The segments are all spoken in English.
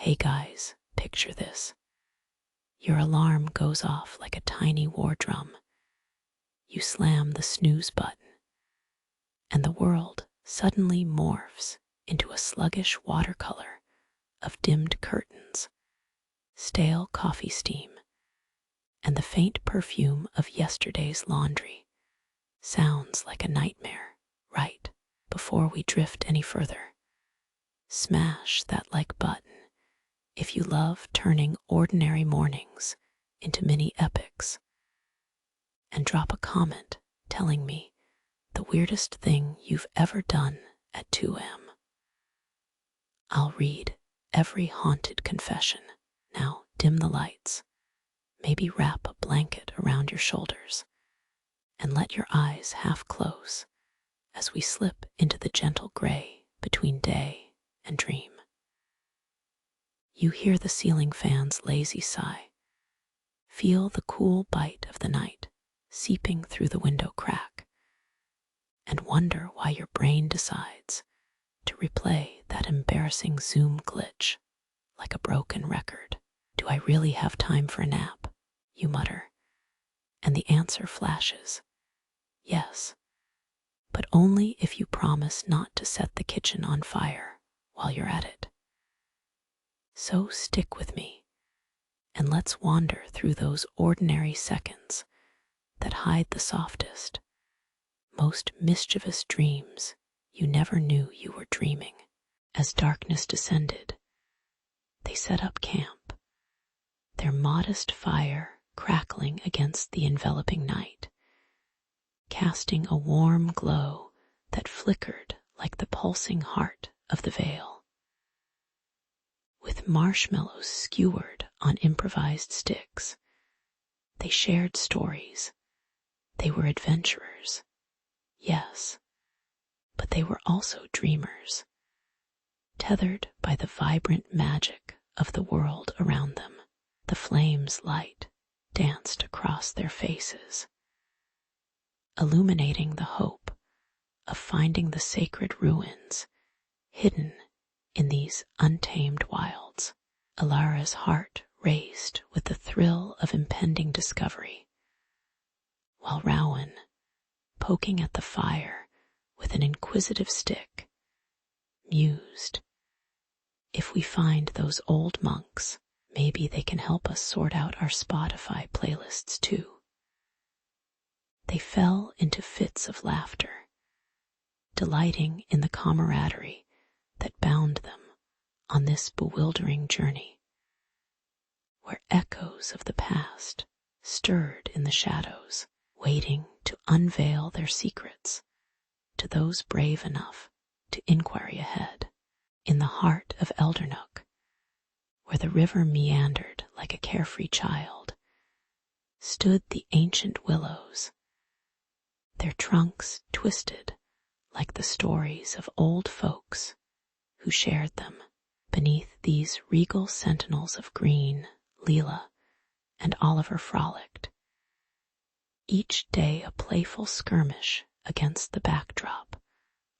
Hey guys, picture this. Your alarm goes off like a tiny war drum. You slam the snooze button, and the world suddenly morphs into a sluggish watercolor of dimmed curtains, stale coffee steam, and the faint perfume of yesterday's laundry. Sounds like a nightmare, right? Before we drift any further, smash that like button if you love turning ordinary mornings into mini epics, and drop a comment telling me the weirdest thing you've ever done at 2 a.m. I'll read every haunted confession. Now dim the lights, maybe wrap a blanket around your shoulders, and let your eyes half close as we slip into the gentle gray between day and dream. You hear the ceiling fan's lazy sigh, feel the cool bite of the night seeping through the window crack, and wonder why your brain decides to replay that embarrassing Zoom glitch like a broken record. Do I really have time for a nap? You mutter, and the answer flashes. Yes, but only if you promise not to set the kitchen on fire while you're at it. So stick with me, and let's wander through those ordinary seconds that hide the softest, most mischievous dreams you never knew you were dreaming. As darkness descended, they set up camp, their modest fire crackling against the enveloping night, casting a warm glow that flickered like the pulsing heart of the veil. With marshmallows skewered on improvised sticks, they shared stories. They were adventurers, yes, but they were also dreamers, tethered by the vibrant magic of the world around them. The flame's light danced across their faces, illuminating the hope of finding the sacred ruins hidden in these untamed wilds. Alara's heart raced with the thrill of impending discovery, while Rowan, poking at the fire with an inquisitive stick, mused, if we find those old monks, maybe they can help us sort out our Spotify playlists too. They fell into fits of laughter, delighting in the camaraderie that bound them on this bewildering journey, where echoes of the past stirred in the shadows, waiting to unveil their secrets to those brave enough to inquiry ahead. In the heart of Eldernook, where the river meandered like a carefree child, stood the ancient willows, their trunks twisted like the stories of old folks who shared them. Beneath these regal sentinels of green, Leela and Oliver frolicked, each day a playful skirmish against the backdrop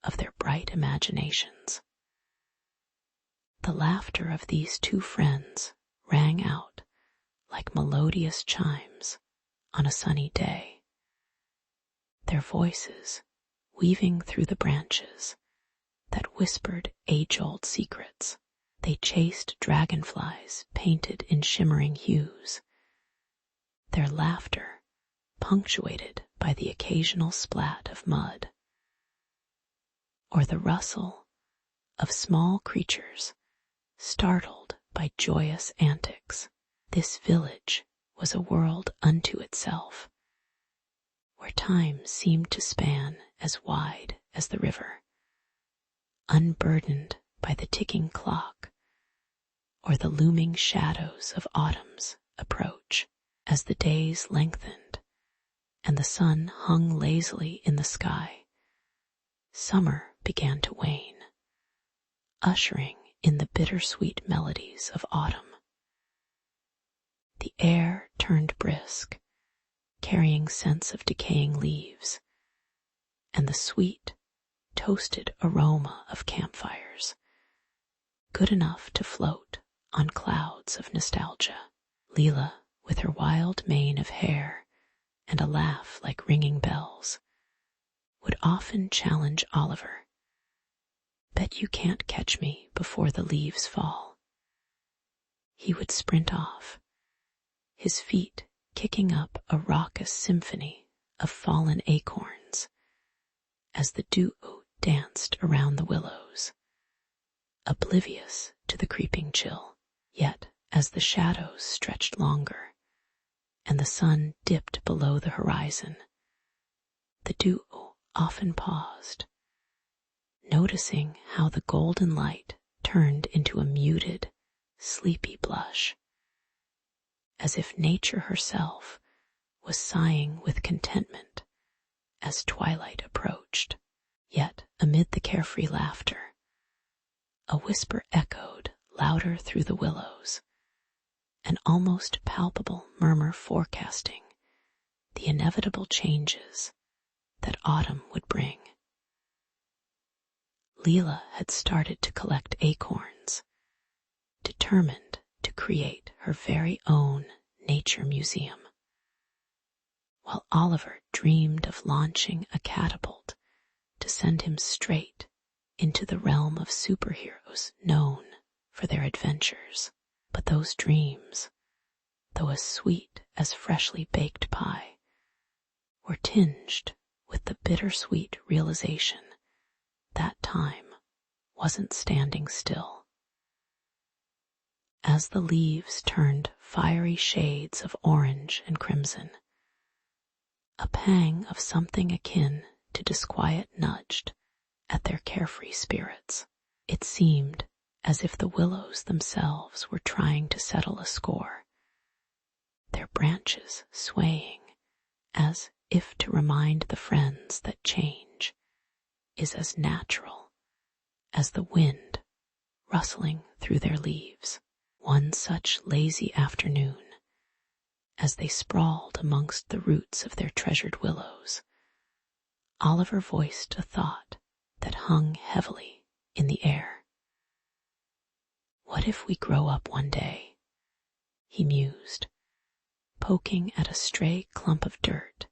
of their bright imaginations. The laughter of these two friends rang out like melodious chimes on a sunny day, their voices weaving through the branches that whispered age-old secrets. They chased dragonflies painted in shimmering hues, their laughter punctuated by the occasional splat of mud, or the rustle of small creatures startled by joyous antics. This village was a world unto itself, where time seemed to span as wide as the river, unburdened by the ticking clock or the looming shadows of autumn's approach. As the days lengthened and the sun hung lazily in the sky, summer began to wane, ushering in the bittersweet melodies of autumn. The air turned brisk, carrying scents of decaying leaves, and the sweet, toasted aroma of campfires, good enough to float on clouds of nostalgia. Leela, with her wild mane of hair and a laugh like ringing bells, would often challenge Oliver. Bet you can't catch me before the leaves fall. He would sprint off, his feet kicking up a raucous symphony of fallen acorns as the duo danced around the willows, oblivious to the creeping chill. Yet, as the shadows stretched longer and the sun dipped below the horizon, the duo often paused, noticing how the golden light turned into a muted, sleepy blush, as if nature herself was sighing with contentment as twilight approached. Yet, amid the carefree laughter, a whisper echoed louder through the willows, an almost palpable murmur forecasting the inevitable changes that autumn would bring. Leela had started to collect acorns, determined to create her very own nature museum, while Oliver dreamed of launching a catapult to send him straight into the realm of superheroes known for their adventures. But those dreams, though as sweet as freshly baked pie, were tinged with the bittersweet realization that time wasn't standing still. As the leaves turned fiery shades of orange and crimson, a pang of something akin to disquiet nudged at their carefree spirits. It seemed as if the willows themselves were trying to settle a score, their branches swaying as if to remind the friends that change is as natural as the wind rustling through their leaves. One such lazy afternoon, as they sprawled amongst the roots of their treasured willows, Oliver voiced a thought that hung heavily in the air. What if we grow up one day? He mused, poking at a stray clump of dirt,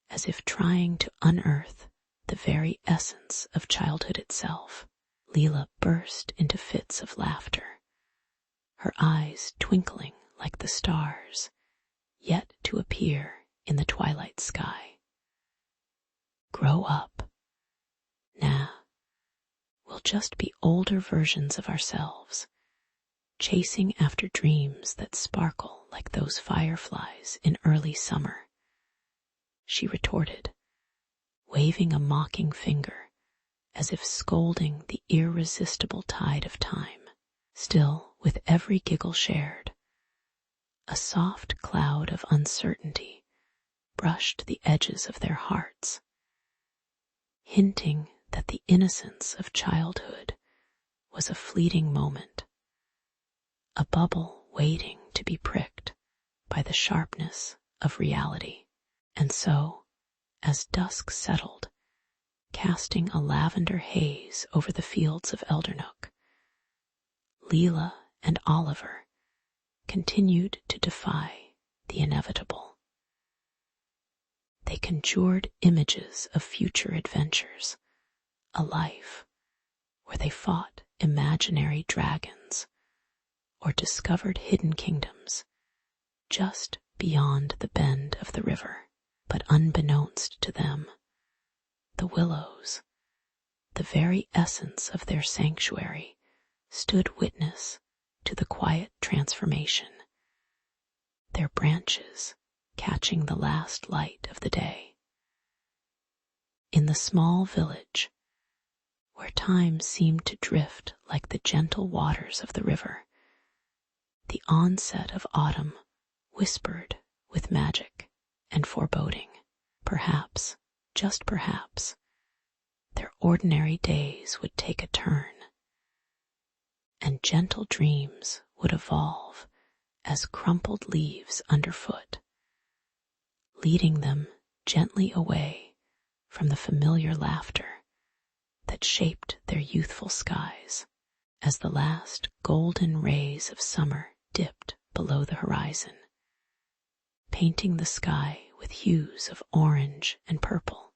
as if trying to unearth the very essence of childhood itself. Leela burst into fits of laughter, her eyes twinkling like the stars yet to appear in the twilight sky. Grow up? Nah, we'll just be older versions of ourselves, chasing after dreams that sparkle like those fireflies in early summer, she retorted, waving a mocking finger as if scolding the irresistible tide of time. Still, with every giggle shared, a soft cloud of uncertainty brushed the edges of their hearts, hinting that the innocence of childhood was a fleeting moment, a bubble waiting to be pricked by the sharpness of reality. And so, as dusk settled, casting a lavender haze over the fields of Eldernook, Leela and Oliver continued to defy the inevitable. They conjured images of future adventures, a life where they fought imaginary dragons or discovered hidden kingdoms just beyond the bend of the river. But unbeknownst to them, the willows, the very essence of their sanctuary, stood witness to the quiet transformation, their branches catching the last light of the day. In the small village, where time seemed to drift like the gentle waters of the river, the onset of autumn whispered with magic and foreboding. Perhaps, just perhaps, their ordinary days would take a turn, and gentle dreams would evolve as crumpled leaves underfoot, leading them gently away from the familiar laughter that shaped their youthful skies. as the last golden rays of summer dipped below the horizon, painting the sky with hues of orange and purple.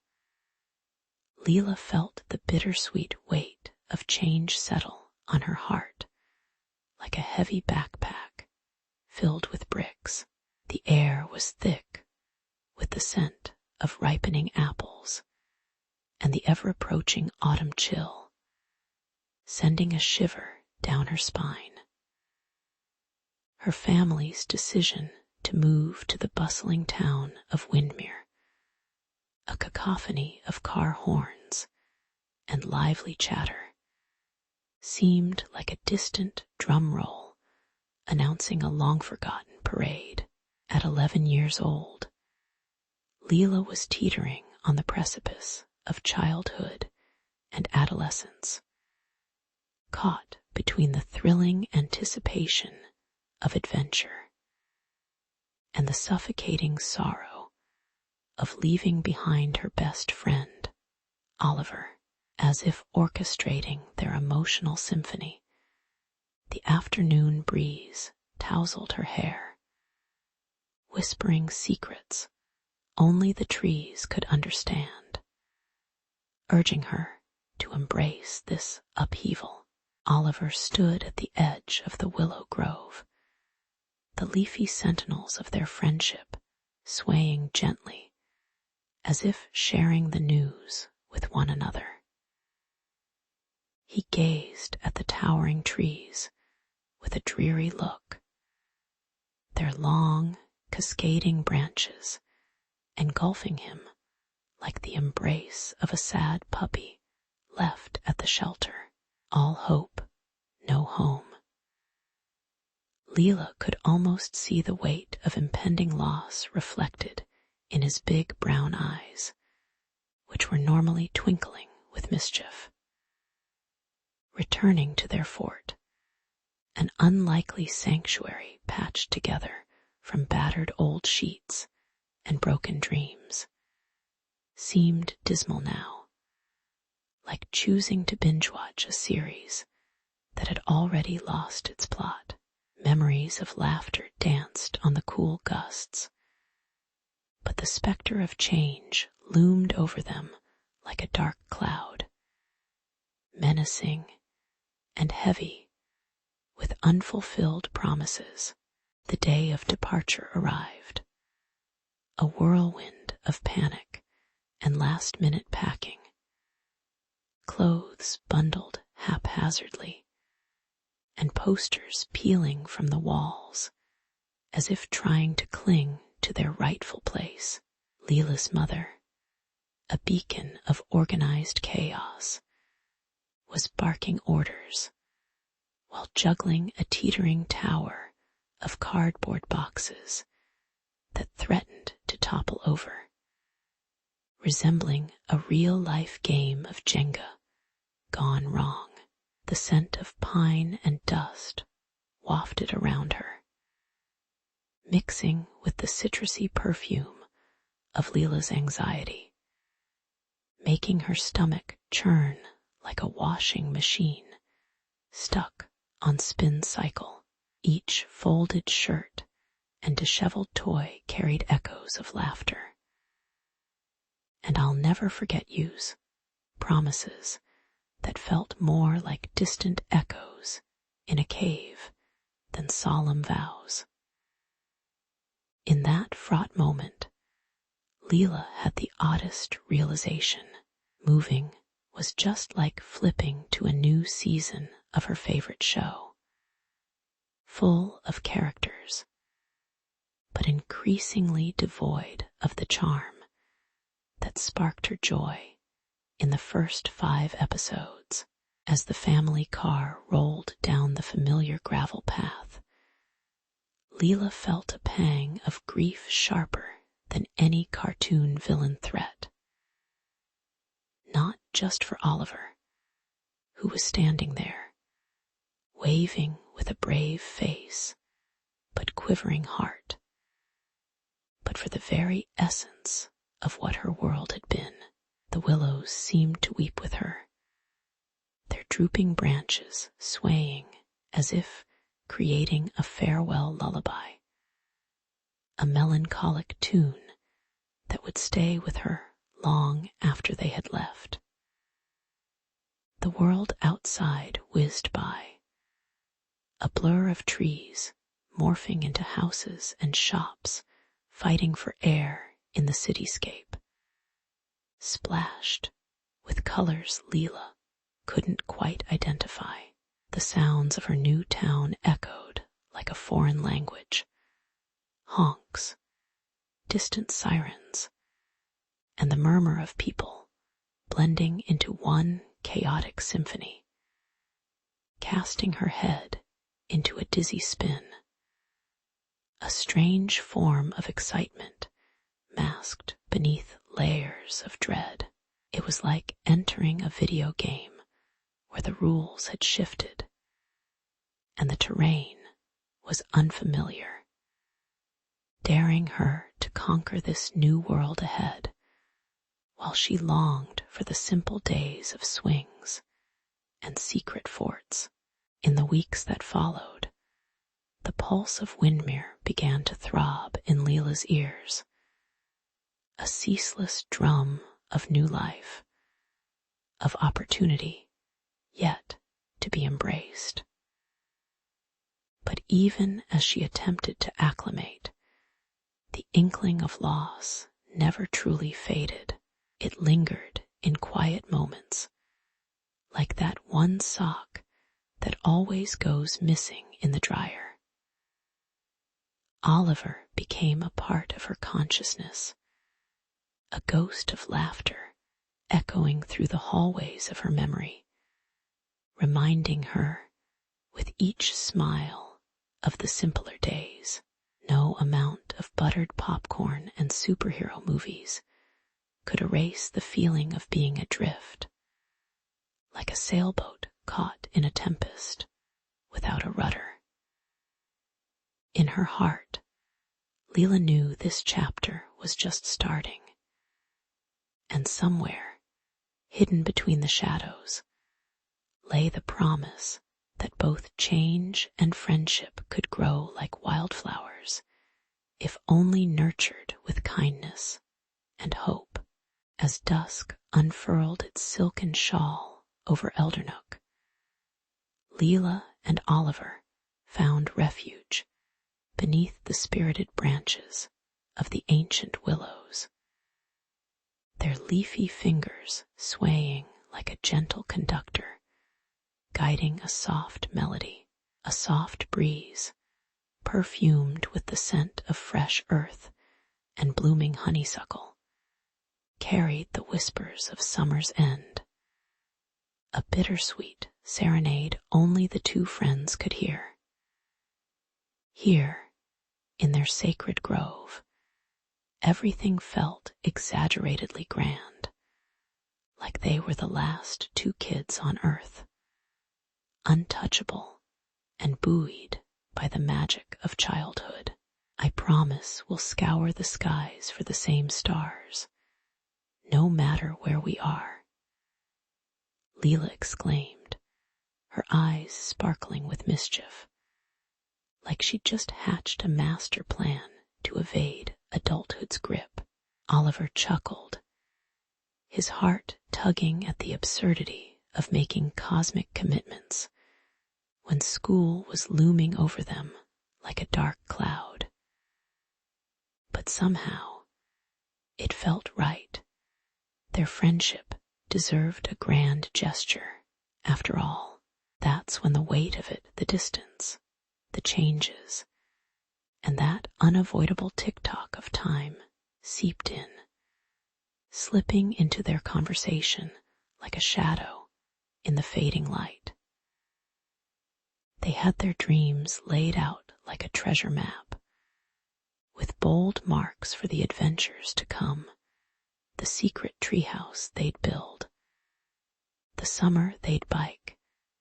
Leela felt the bittersweet weight of change settle on her heart like a heavy backpack filled with bricks. The air was thick with the scent of ripening apples and the ever-approaching autumn chill, sending a shiver down her spine. Her family's decision to move to the bustling town of Windermere, a cacophony of car horns and lively chatter, seemed like a distant drum roll announcing a long-forgotten parade. At 11 years old, Leela was teetering on the precipice of childhood and adolescence, caught between the thrilling anticipation of adventure and the suffocating sorrow of leaving behind her best friend, Oliver. As if orchestrating their emotional symphony, the afternoon breeze tousled her hair, whispering secrets only the trees could understand, urging her to embrace this upheaval. Oliver stood at the edge of the willow grove, the leafy sentinels of their friendship swaying gently, as if sharing the news with one another. He gazed at the towering trees with a dreary look, their long, cascading branches engulfing him like the embrace of a sad puppy left at the shelter. All hope, no home. Leela could almost see the weight of impending loss reflected in his big brown eyes, which were normally twinkling with mischief. Returning to their fort, an unlikely sanctuary patched together from battered old sheets and broken dreams, seemed dismal now, like choosing to binge-watch a series that had already lost its plot. Memories of laughter danced on the cool gusts, but the specter of change loomed over them like a dark cloud, menacing and heavy with unfulfilled promises. The day of departure arrived, a whirlwind of panic and last-minute packing, clothes bundled haphazardly, and posters peeling from the walls as if trying to cling to their rightful place. Leela's mother, a beacon of organized chaos, was barking orders while juggling a teetering tower of cardboard boxes that threatened to topple over, resembling a real-life game of Jenga gone wrong. The scent of pine and dust wafted around her, mixing with the citrusy perfume of Leela's anxiety, making her stomach churn like a washing machine stuck on spin cycle. Each folded shirt and disheveled toy carried echoes of laughter. And I'll never forget you's promises that felt more like distant echoes in a cave than solemn vows. In that fraught moment, Leela had the oddest realization. Moving was just like flipping to a new season of her favorite show, full of characters, but increasingly devoid of the charm that sparked her joy in the first 5 episodes. As the family car rolled down the familiar gravel path, Leela felt a pang of grief sharper than any cartoon villain threat. Not just for Oliver, who was standing there, waving with a brave face but quivering heart, but for the very essence of what her world had been. The willows seemed to weep with her, their drooping branches swaying as if creating a farewell lullaby, a melancholic tune that would stay with her long after they had left. The world outside whizzed by, a blur of trees morphing into houses and shops fighting for air in the cityscape, splashed with colors Leela couldn't quite identify. The sounds of her new town echoed like a foreign language. Honks, distant sirens, and the murmur of people blending into one chaotic symphony, casting her head into a dizzy spin. A strange form of excitement masked beneath layers of dread. It was like entering a video game where the rules had shifted and the terrain was unfamiliar, daring her to conquer this new world ahead, while she longed for the simple days of swings and secret forts. In the weeks that followed, the pulse of Windmere began to throb in Leela's ears, a ceaseless drum of new life, of opportunity yet to be embraced. But even as she attempted to acclimate, the inkling of loss never truly faded. It lingered in quiet moments, like that one sock that always goes missing in the dryer. Oliver became a part of her consciousness, a ghost of laughter echoing through the hallways of her memory, reminding her with each smile of the simpler days. No amount of buttered popcorn and superhero movies could erase the feeling of being adrift, like a sailboat caught in a tempest without a rudder. In her heart, Leela knew this chapter was just starting, and somewhere, hidden between the shadows, lay the promise that both change and friendship could grow like wildflowers if only nurtured with kindness and hope. As dusk unfurled its silken shawl over Eldernook, Leela and Oliver found refuge beneath the spirited branches of the ancient willows, their leafy fingers swaying like a gentle conductor, guiding a soft melody. A soft breeze, perfumed with the scent of fresh earth and blooming honeysuckle, carried the whispers of summer's end, a bittersweet serenade only the two friends could hear. Here, in their sacred grove, everything felt exaggeratedly grand, like they were the last two kids on earth, untouchable and buoyed by the magic of childhood. I promise we'll scour the skies for the same stars, no matter where we are, Leela exclaimed, her eyes sparkling with mischief, like she'd just hatched a master plan to evade adulthood's grip. Oliver chuckled, his heart tugging at the absurdity of making cosmic commitments when school was looming over them like a dark cloud. But somehow, it felt right. Their friendship deserved a grand gesture. After all, that's when the weight of it, the distance, the changes, and that unavoidable tick-tock of time seeped in, slipping into their conversation like a shadow in the fading light. They had their dreams laid out like a treasure map, with bold marks for the adventures to come, the secret treehouse they'd build, the summer they'd bike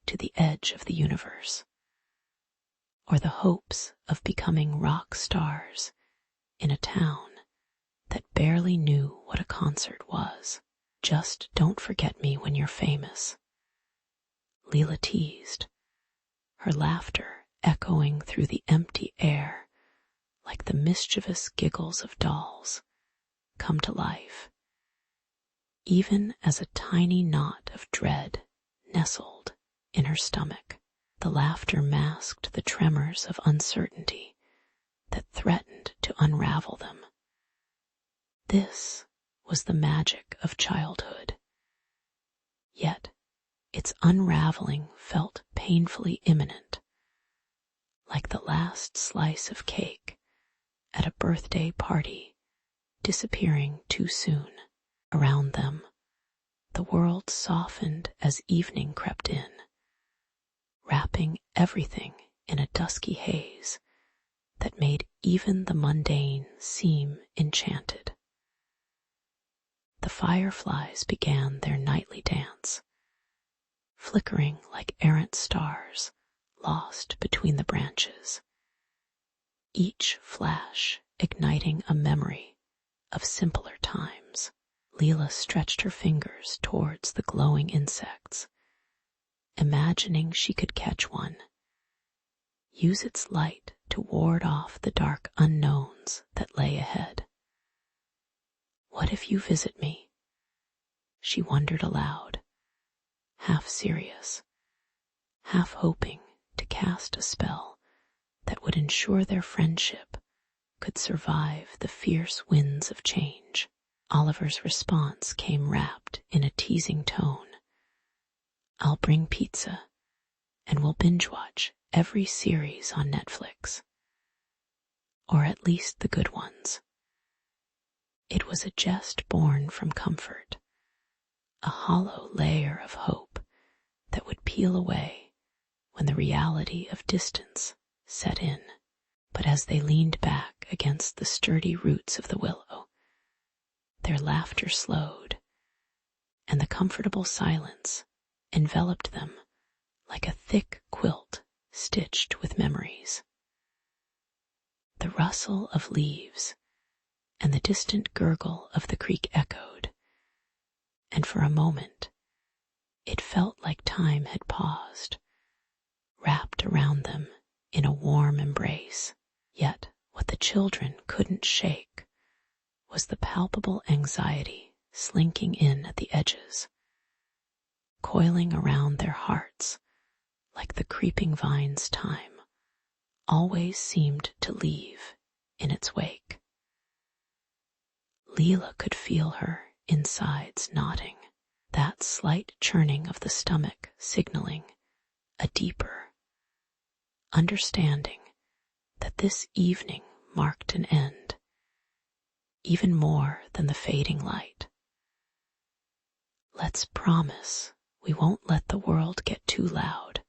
to the edge of the universe, or the hopes of becoming rock stars in a town that barely knew what a concert was. Just don't forget me when you're famous, Leela teased, her laughter echoing through the empty air like the mischievous giggles of dolls come to life, even as a tiny knot of dread nestled in her stomach. The laughter masked the tremors of uncertainty that threatened to unravel them. This was the magic of childhood. Yet its unraveling felt painfully imminent, like the last slice of cake at a birthday party disappearing too soon. Around them, the world softened as evening crept in, wrapping everything in a dusky haze that made even the mundane seem enchanted. The fireflies began their nightly dance, flickering like errant stars lost between the branches, each flash igniting a memory of simpler times. Leela stretched her fingers towards the glowing insects, imagining she could catch one, use its light to ward off the dark unknowns that lay ahead. What if you visit me? She wondered aloud, half serious, half hoping to cast a spell that would ensure their friendship could survive the fierce winds of change. Oliver's response came wrapped in a teasing tone. I'll bring pizza, and we'll binge-watch every series on Netflix. Or at least the good ones. It was a jest born from comfort, a hollow layer of hope that would peel away when the reality of distance set in. But as they leaned back against the sturdy roots of the willow, their laughter slowed, and the comfortable silence enveloped them like a thick quilt stitched with memories. The rustle of leaves and the distant gurgle of the creek echoed, and for a moment it felt like time had paused, wrapped around them in a warm embrace. Yet what the children couldn't shake was the palpable anxiety slinking in at the edges, coiling around their hearts like the creeping vines time always seemed to leave in its wake. Leela could feel her insides knotting, that slight churning of the stomach signaling a deeper understanding that this evening marked an end, even more than the fading light. Let's promise we won't let the world get too loud,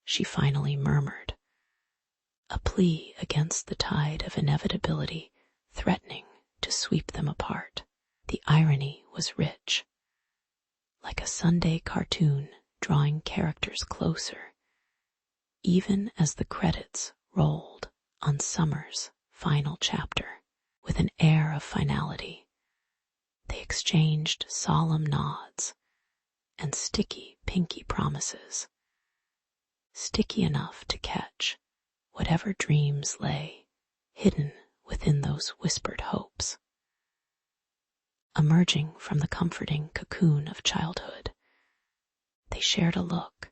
she finally murmured, a plea against the tide of inevitability threatening to sweep them apart. The irony was rich, like a Sunday cartoon drawing characters closer, even as the credits rolled on summer's final chapter. With an air of finality, they exchanged solemn nods and sticky pinky promises, sticky enough to catch whatever dreams lay hidden within those whispered hopes. Emerging from the comforting cocoon of childhood, they shared a look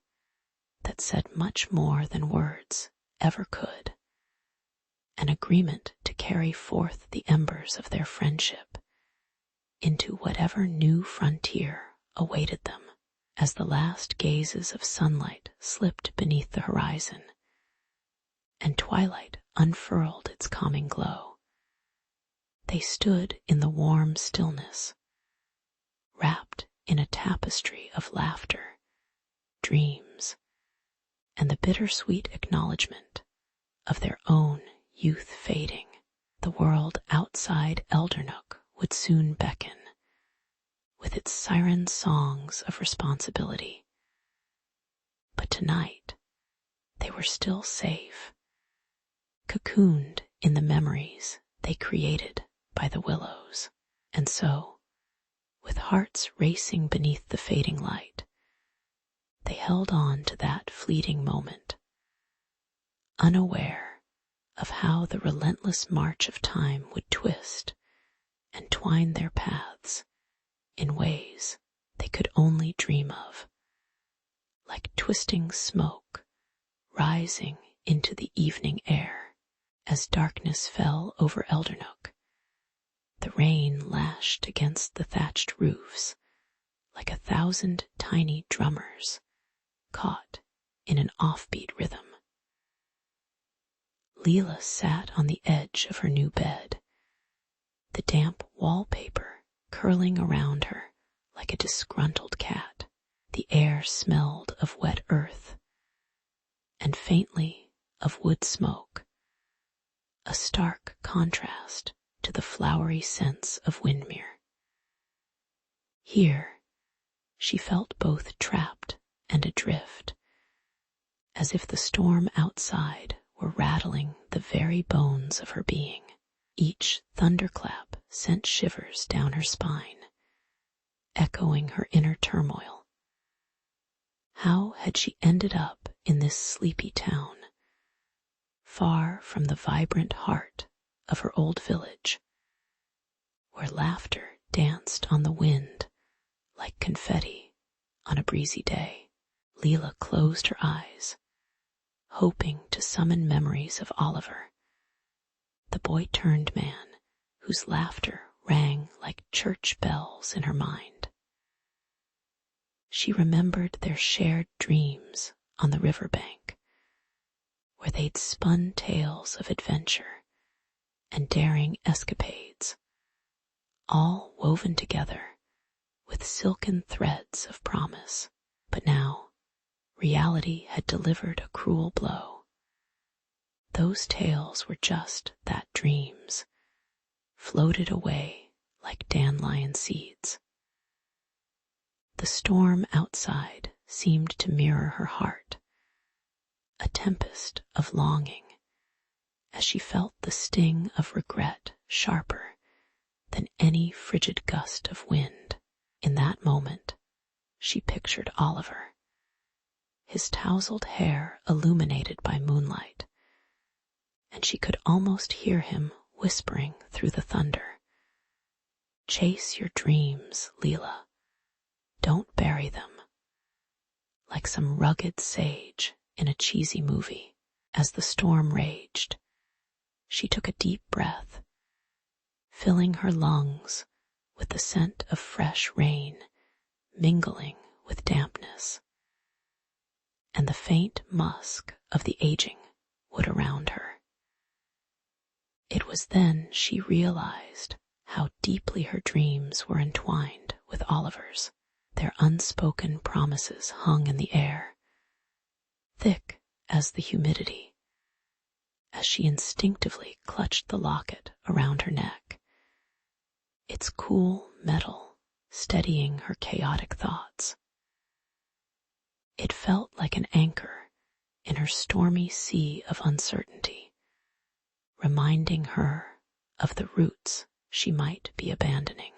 that said much more than words ever could, an agreement to carry forth the embers of their friendship into whatever new frontier awaited them. As the last gazes of sunlight slipped beneath the horizon, and twilight unfurled its calming glow, they stood in the warm stillness, wrapped in a tapestry of laughter, dreams, and the bittersweet acknowledgement of their own youth fading. The world outside Eldernook would soon beckon, with its siren songs of responsibility. But tonight, they were still safe, cocooned in the memories they created by the willows. And so, with hearts racing beneath the fading light, They held on to that fleeting moment, unaware of how the relentless march of time would twist and twine their paths in ways they could only dream of, like twisting smoke rising into the evening air. As darkness fell over Eldernook, the rain lashed against the thatched roofs like 1,000 tiny drummers caught in an offbeat rhythm. Leela sat on the edge of her new bed, the damp wallpaper curling around her like a disgruntled cat. The air smelled of wet earth and faintly of wood smoke, a stark contrast to the flowery scents of Windmere. Here, she felt both trapped and adrift, as if the storm outside were rattling the very bones of her being. Each thunderclap sent shivers down her spine, echoing her inner turmoil. How had she ended up in this sleepy town, far from the vibrant heart of her old village, where laughter danced on the wind like confetti on a breezy day? Leela closed her eyes, hoping to summon memories of Oliver, the boy-turned man whose laughter rang like church bells in her mind. She remembered their shared dreams on the riverbank, where they'd spun tales of adventure and daring escapades, all woven together with silken threads of promise. But now, reality had delivered a cruel blow. Those tales were just that, dreams, floated away like dandelion seeds. The storm outside seemed to mirror her heart, a tempest of longing, as she felt the sting of regret sharper than any frigid gust of wind. In that moment, she pictured Oliver, his tousled hair illuminated by moonlight, and she could almost hear him whispering through the thunder, "Chase your dreams, Leela. Don't bury them," like some rugged sage in a cheesy movie. As the storm raged, she took a deep breath, filling her lungs with the scent of fresh rain mingling with dampness, and the faint musk of the aging wood around her. It was then she realized how deeply her dreams were entwined with Oliver's. Their unspoken promises hung in the air, thick as the humidity, as she instinctively clutched the locket around her neck, its cool metal steadying her chaotic thoughts. It felt like an anchor in her stormy sea of uncertainty, reminding her of the roots she might be abandoning.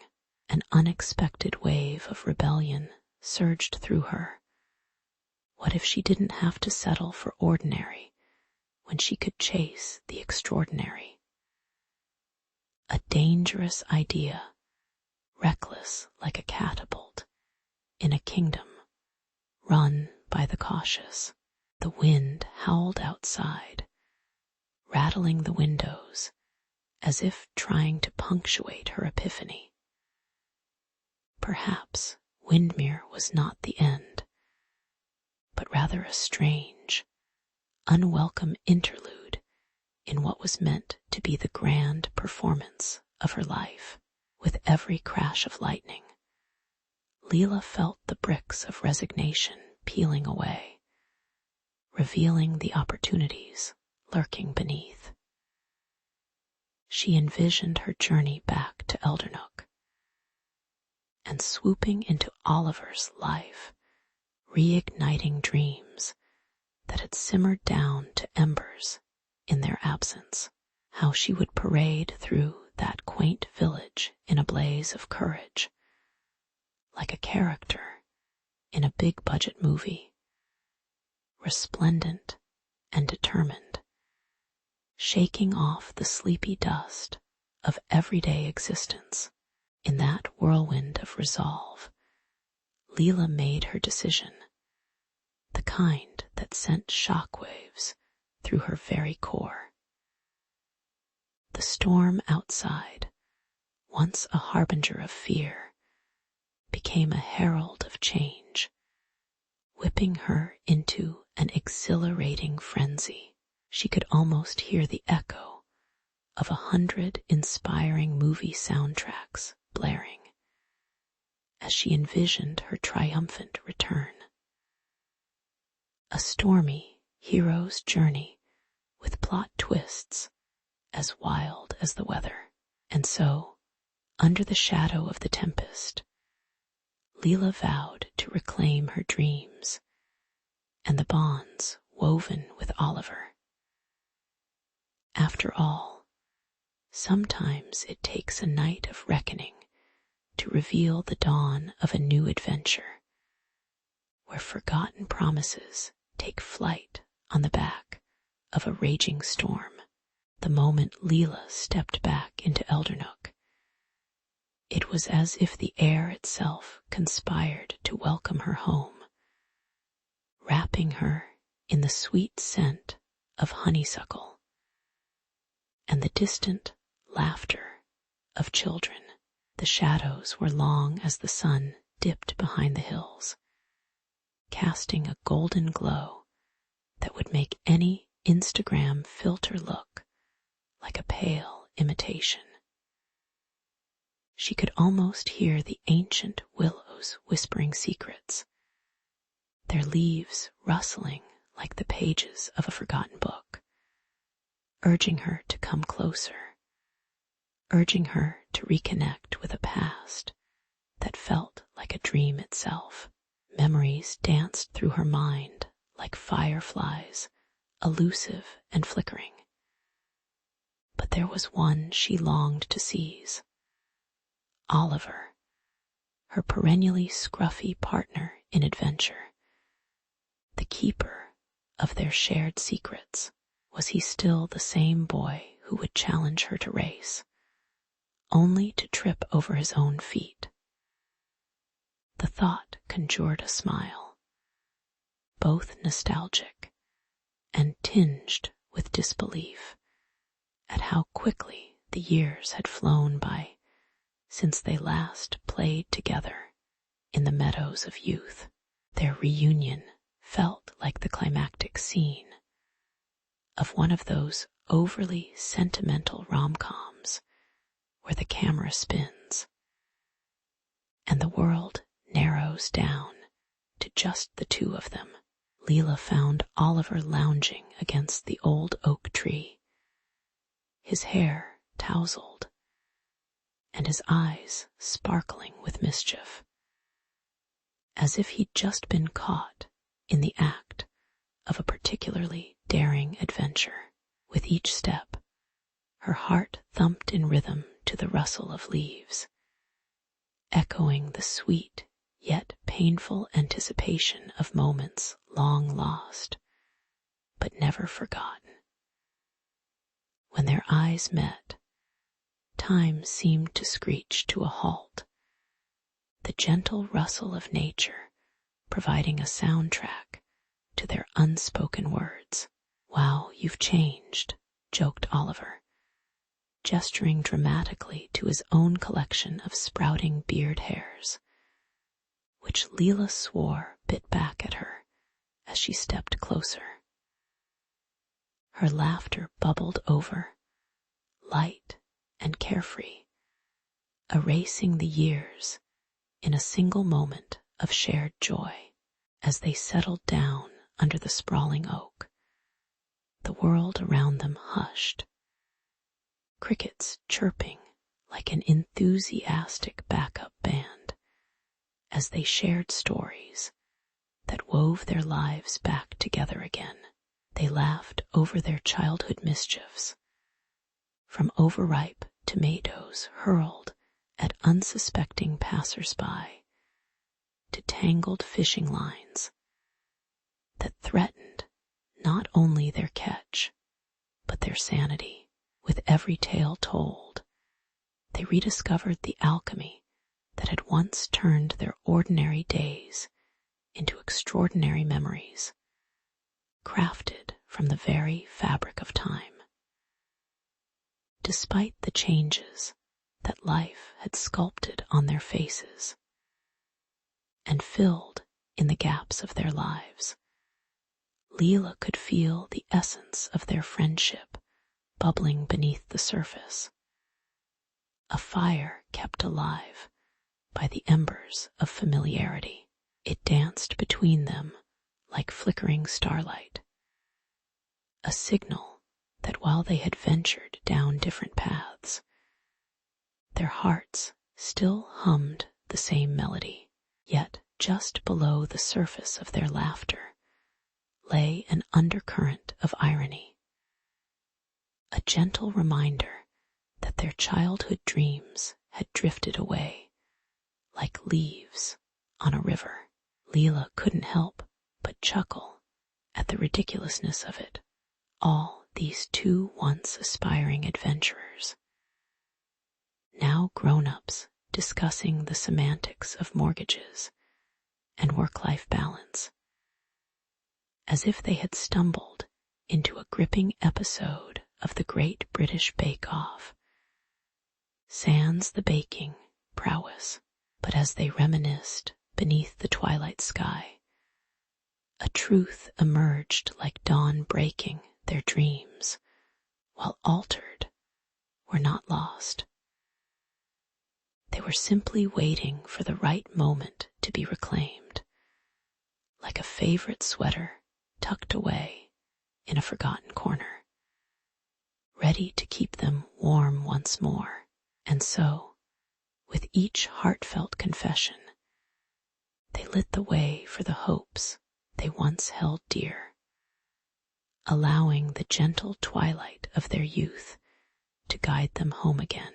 An unexpected wave of rebellion surged through her. What if she didn't have to settle for ordinary when she could chase the extraordinary? A dangerous idea, reckless like a catapult in a kingdom run by the cautious. The wind howled outside, rattling the windows as if trying to punctuate her epiphany. Perhaps Windmere was not the end, but rather a strange, unwelcome interlude in what was meant to be the grand performance of her life. With every crash of lightning, Leela felt the bricks of resignation peeling away, revealing the opportunities lurking beneath. She envisioned her journey back to Eldernook, and swooping into Oliver's life, reigniting dreams that had simmered down to embers in their absence. How she would parade through that quaint village in a blaze of courage, like a character in a big-budget movie, resplendent and determined, shaking off the sleepy dust of everyday existence. In that whirlwind of resolve, Leela made her decision, the kind that sent shockwaves through her very core. The storm outside, once a harbinger of fear, became a herald of change, whipping her into an exhilarating frenzy. She could almost hear the echo of 100 inspiring movie soundtracks blaring as she envisioned her triumphant return. A stormy hero's journey with plot twists as wild as the weather. And so, under the shadow of the tempest, Leela vowed to reclaim her dreams and the bonds woven with Oliver. After all, sometimes it takes a night of reckoning to reveal the dawn of a new adventure, where forgotten promises take flight on the back of a raging storm. The moment Leela stepped back into Eldernook, it was as if the air itself conspired to welcome her home, wrapping her in the sweet scent of honeysuckle and the distant laughter of children. The shadows were long as the sun dipped behind the hills, casting a golden glow that would make any Instagram filter look like a pale imitation. She could almost hear the ancient willows whispering secrets, their leaves rustling like the pages of a forgotten book, urging her to come closer, urging her to reconnect with a past that felt like a dream itself. Memories danced through her mind like fireflies, elusive and flickering. But there was one she longed to seize. Oliver, her perennially scruffy partner in adventure, the keeper of their shared secrets. Was he still the same boy who would challenge her to race, only to trip over his own feet? The thought conjured a smile, both nostalgic and tinged with disbelief at how quickly the years had flown by since they last played together in the meadows of youth. Their reunion felt like the climactic scene of one of those overly sentimental rom-coms where the camera spins and the world narrows down to just the two of them. Leela found Oliver lounging against the old oak tree, his hair tousled and his eyes sparkling with mischief, as if he'd just been caught in the act of a particularly daring adventure. With each step, her heart thumped in rhythm to the rustle of leaves, echoing the sweet yet painful anticipation of moments long lost, but never forgotten. When their eyes met, time seemed to screech to a halt, the gentle rustle of nature providing a soundtrack to their unspoken words. "Wow, you've changed," joked Oliver, gesturing dramatically to his own collection of sprouting beard hairs, which Leela swore bit back at her as she stepped closer. Her laughter bubbled over, light and carefree, erasing the years in a single moment of shared joy. As they settled down under the sprawling oak, the world around them hushed, crickets chirping like an enthusiastic backup band as they shared stories that wove their lives back together again. They laughed over their childhood mischiefs, from overripe tomatoes hurled at unsuspecting passers-by to tangled fishing lines that threatened not only their catch, but their sanity. With every tale told, they rediscovered the alchemy that had once turned their ordinary days into extraordinary memories, crafted from the very fabric of time. Despite the changes that life had sculpted on their faces and filled in the gaps of their lives, Leela could feel the essence of their friendship bubbling beneath the surface, a fire kept alive by the embers of familiarity. It danced between them like flickering starlight, a signal that while they had ventured down different paths, their hearts still hummed the same melody. Yet just below the surface of their laughter lay an undercurrent of irony, a gentle reminder that their childhood dreams had drifted away like leaves on a river. Leela couldn't help but chuckle at the ridiculousness of it. All these two once aspiring adventurers, now grown-ups, discussing the semantics of mortgages and work-life balance, as if they had stumbled into a gripping episode of the Great British Bake Off, sans the baking prowess. But as they reminisced beneath the twilight sky, a truth emerged like dawn breaking. Their dreams, while altered, were not lost. They were simply waiting for the right moment to be reclaimed, like a favorite sweater tucked away in a forgotten corner, ready to keep them warm once more. And so, with each heartfelt confession, they lit the way for the hopes they once held dear, allowing the gentle twilight of their youth to guide them home again.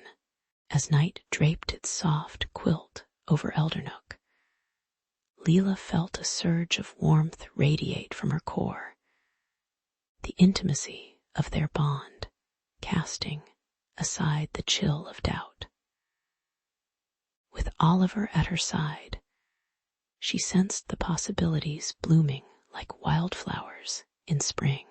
As night draped its soft quilt over Eldernook, Leela felt a surge of warmth radiate from her core, the intimacy of their bond casting aside the chill of doubt. With Oliver at her side, she sensed the possibilities blooming like wildflowers in spring,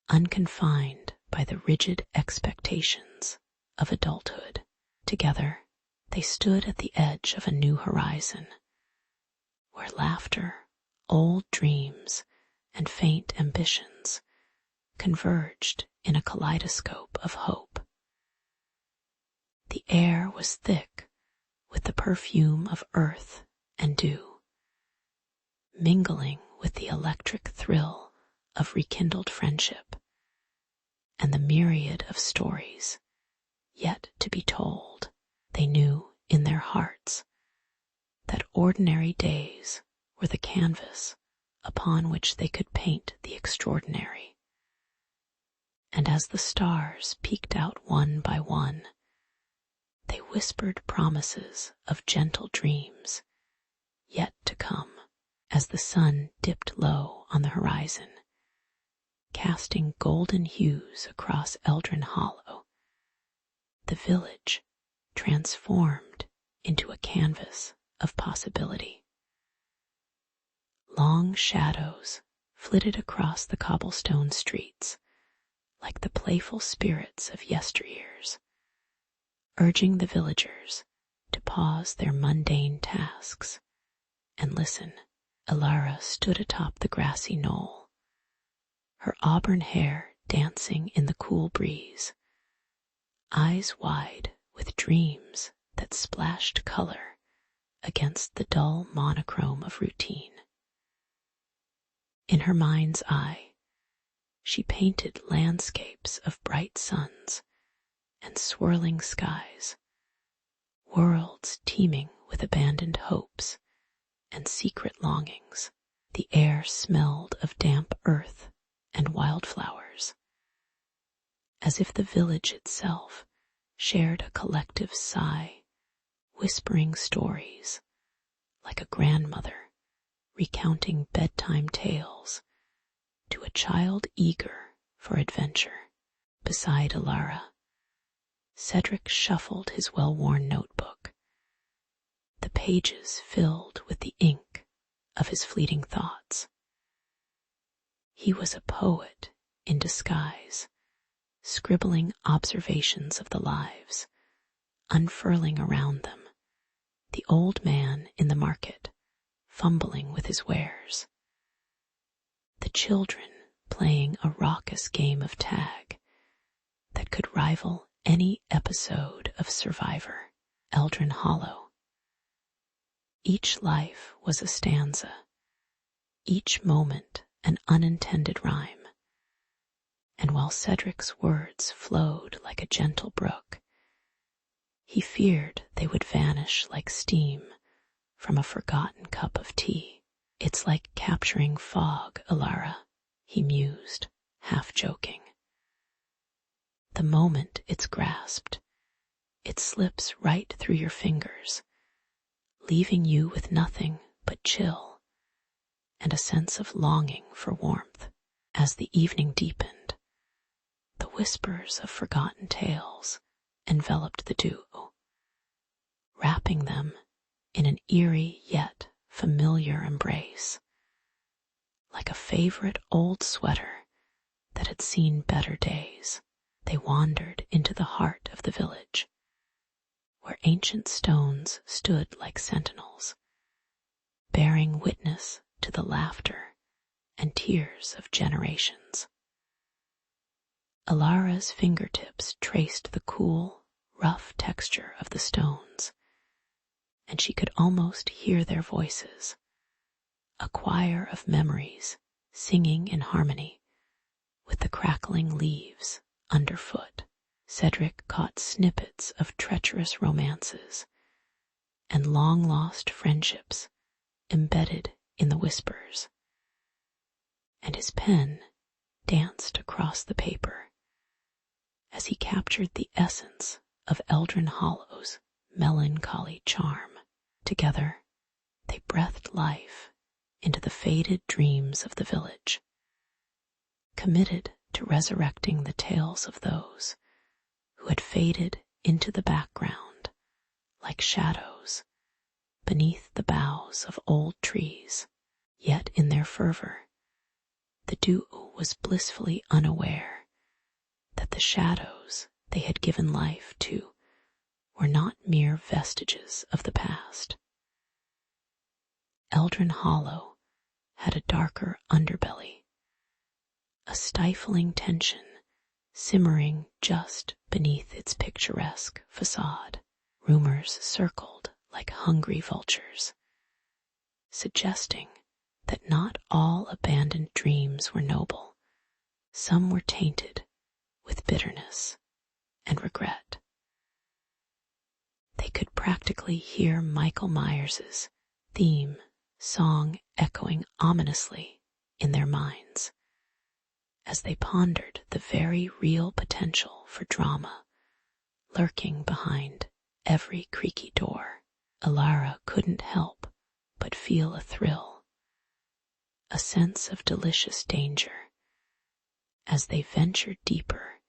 unconfined by the rigid expectations of adulthood. Together, they stood at the edge of a new horizon, where laughter, old dreams, and faint ambitions converged in a kaleidoscope of hope. The air was thick with the perfume of earth and dew, mingling with the electric thrill of rekindled friendship and the myriad of stories yet to be told. They knew in their hearts that ordinary days were the canvas upon which they could paint the extraordinary. And as the stars peeked out one by one, they whispered promises of gentle dreams yet to come. As the sun dipped low on the horizon, casting golden hues across Eldrin Hollow, the village transformed into a canvas of possibility. Long shadows flitted across the cobblestone streets like the playful spirits of yesteryears, urging the villagers to pause their mundane tasks and listen. Alara stood atop the grassy knoll, her auburn hair dancing in the cool breeze, eyes wide with dreams that splashed color against the dull monochrome of routine. In her mind's eye, she painted landscapes of bright suns and swirling skies, worlds teeming with abandoned hopes and secret longings. The air smelled of damp earth and wildflowers, as if the village itself shared a collective sigh, whispering stories like a grandmother recounting bedtime tales to a child eager for adventure. Beside Alara, Cedric shuffled his well-worn notebook, the pages filled with the ink of his fleeting thoughts. He was a poet in disguise, scribbling observations of the lives, unfurling around them, the old man in the market, fumbling with his wares, the children playing a raucous game of tag that could rival any episode of Survivor, Eldrin Hollow. Each life was a stanza, each moment an unintended rhyme, and while Cedric's words flowed like a gentle brook, he feared they would vanish like steam from a forgotten cup of tea. It's like capturing fog, Alara, he mused, half joking. The moment it's grasped, it slips right through your fingers, leaving you with nothing but chill and a sense of longing for warmth. As the evening deepened, the whispers of forgotten tales enveloped the duo, wrapping them in an eerie yet familiar embrace, like a favorite old sweater that had seen better days. They wandered into the heart of the village, where ancient stones stood like sentinels, bearing witness to the laughter and tears of generations. Alara's fingertips traced the cool, rough texture of the stones, and she could almost hear their voices, a choir of memories singing in harmony with the crackling leaves underfoot. Cedric caught snippets of treacherous romances and long-lost friendships embedded in the whispers, and his pen danced across the paper as he captured the essence of Eldrin Hollow's melancholy charm. Together, they breathed life into the faded dreams of the village, committed to resurrecting the tales of those who had faded into the background like shadows beneath the boughs of old trees. Yet in their fervor, the duo was blissfully unaware that the shadows they had given life to were not mere vestiges of the past. Eldrin Hollow had a darker underbelly, a stifling tension simmering just beneath its picturesque facade. Rumors circled like hungry vultures, suggesting that not all abandoned dreams were noble. Some were tainted with bitterness and regret. They could practically hear Michael Myers's theme song echoing ominously in their minds as they pondered the very real potential for drama lurking behind every creaky door. Alara couldn't help but feel a thrill, a sense of delicious danger, as they ventured deeper